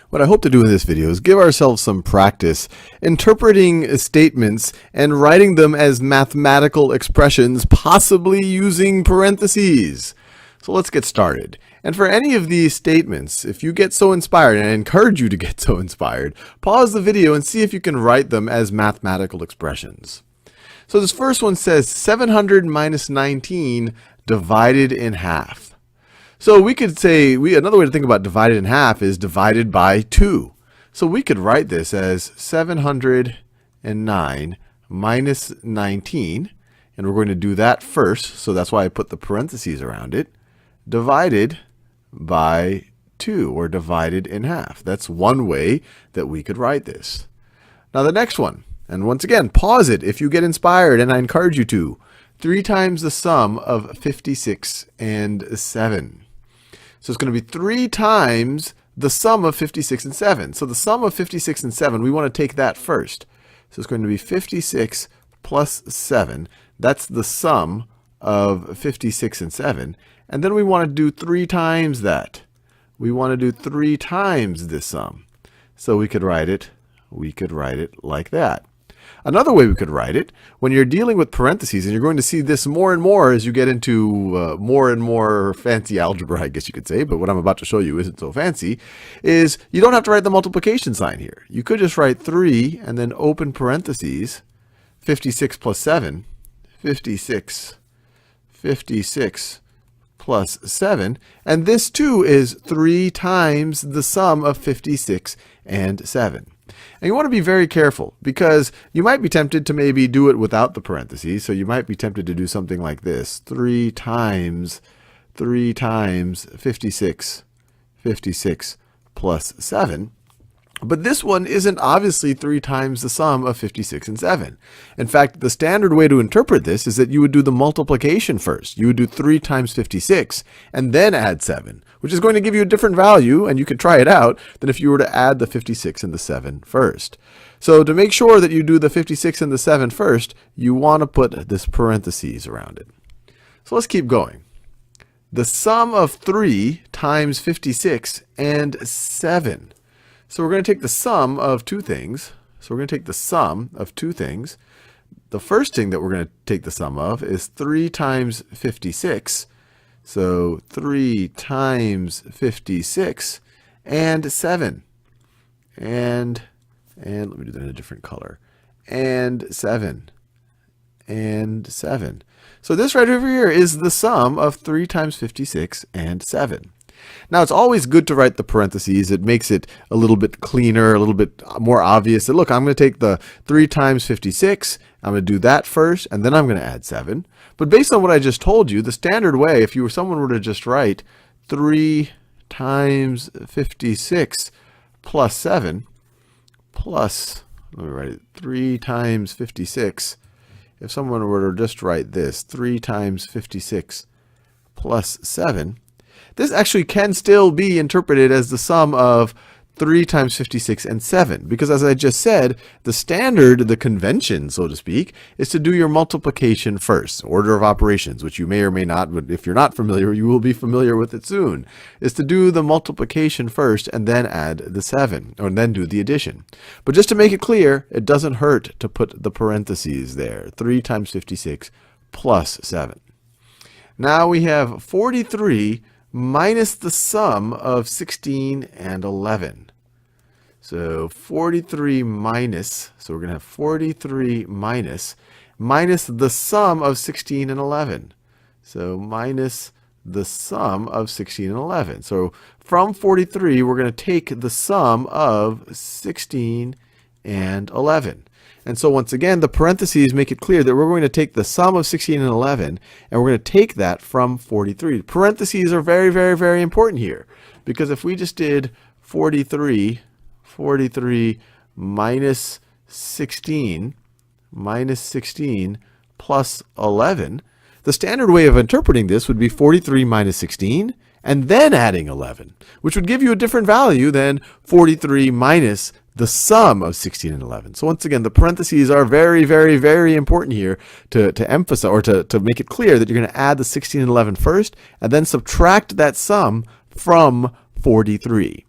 What I hope to do in this video is give ourselves some practice interpreting statements and writing them as mathematical expressions, possibly using parentheses. So let's get started. And for any of these statements, if you get so inspired, and I encourage you to get so inspired, pause the video and see if you can write them as mathematical expressions. So this first one says 700 minus 19 divided in half. So we could say, another way to think about divided in half is divided by 2. So we could write this as 709 minus 19, and we're going to do that first, so that's why I put the parentheses around it, divided by 2, or divided in half. That's one way that we could write this. Now the next one, and once again, pause it if you get inspired, and I encourage you to. 3 times the sum of 56 and 7. So it's going to be 3 times the sum of 56 and 7. So the sum of 56 and 7, we want to take that first. So it's going to be 56 plus 7. That's the sum of 56 and 7. And then we want to do 3 times that. We want to do 3 times this sum. So we could write it like that. Another way we could write it, when you're dealing with parentheses, and you're going to see this more and more as you get into more and more fancy algebra, I guess you could say, but what I'm about to show you isn't so fancy, is you don't have to write the multiplication sign here. You could just write 3 and then open parentheses, 56 plus 7, 56 plus 7, and this too is 3 times the sum of 56 and 7. And you want to be very careful because you might be tempted to maybe do it without the parentheses. So you might be tempted to do something like this. 3 times 56 plus 7. But this one isn't obviously 3 times the sum of 56 and 7. In fact, the standard way to interpret this is that you would do the multiplication first. You would do 3 times 56 and then add 7, which is going to give you a different value, and you can try it out, than if you were to add the 56 and the 7 first. So to make sure that you do the 56 and the 7 first, you want to put this parentheses around it. So let's keep going. The sum of 3 times 56 and 7. So we're going to take the sum of two things. The first thing that we're going to take the sum of is 3 times 56. So 3 times 56 and 7. And let me do that in a different color. And 7. And 7. So this right over here is the sum of 3 times 56 and 7. Now, it's always good to write the parentheses. It makes it a little bit cleaner, a little bit more obvious. So look, I'm going to take the 3 times 56. I'm going to do that first, and then I'm going to add 7. But based on what I just told you, the standard way, if someone were to just write 3 times 56 plus 7 plus, let me write it, 3 times 56. If someone were to just write this, 3 times 56 plus 7, this actually can still be interpreted as the sum of 3 times 56 and 7. Because as I just said, the standard, the convention, so to speak, is to do your multiplication first. Order of operations, which you may or may not, but if you're not familiar, you will be familiar with it soon, is to do the multiplication first and then add the 7, or then do the addition. But just to make it clear, it doesn't hurt to put the parentheses there. 3 times 56 plus 7. Now we have 43 minus the sum of 16 and 11. So 43 minus, so we're going to have 43 minus the sum of 16 and 11. So minus the sum of 16 and 11. So from 43, we're going to take the sum of 16 and 11. And so once again, the parentheses make it clear that we're going to take the sum of 16 and 11, and we're going to take that from 43. Parentheses are very, very, very important here, because if we just did 43 minus 16 plus 11, the standard way of interpreting this would be 43 minus 16 and then adding 11, which would give you a different value than 43 minus the sum of 16 and 11. So once again, the parentheses are very, very, very important here to emphasize, or to make it clear that you're going to add the 16 and 11 first, and then subtract that sum from 43.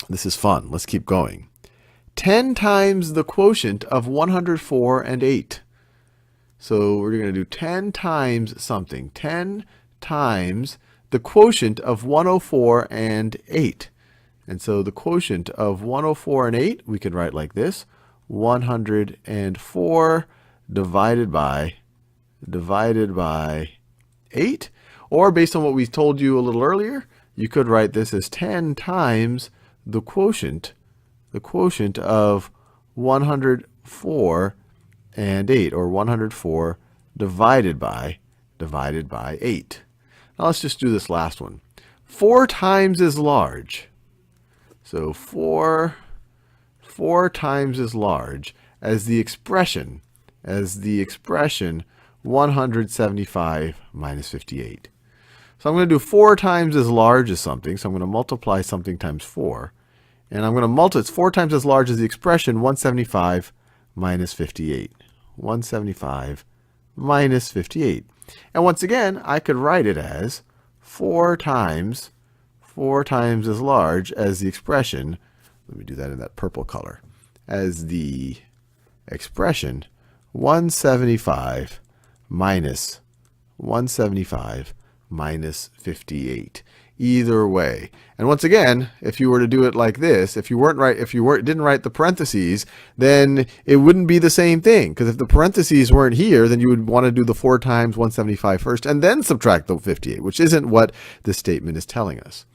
This is fun. Let's keep going. 10 times the quotient of 104 and 8. So we're going to do 10 times something. 10 times the quotient of 104 and 8. And so the quotient of 104 and 8, we can write like this. 104 divided by 8. Or based on what we told you a little earlier, you could write this as 10 times the quotient of 104 and 8, or 104 divided by 8. Now let's just do this last one. 4 times as large. So 4 times as large as the expression 175 minus 58. So I'm going to do 4 times as large as something. So I'm going to multiply something times 4. And I'm going to multiply, it's 4 times as large as the expression 175 minus 58. 175 minus 58. And once again, I could write it as 4 times as large as the expression, let me do that in that purple color, as the expression 175 minus 58. Either way. And once again, if you were to do it like this, if you didn't write the parentheses, then it wouldn't be the same thing. Because if the parentheses weren't here, then you would want to do the 4 times 175 first and then subtract the 58, which isn't what this statement is telling us.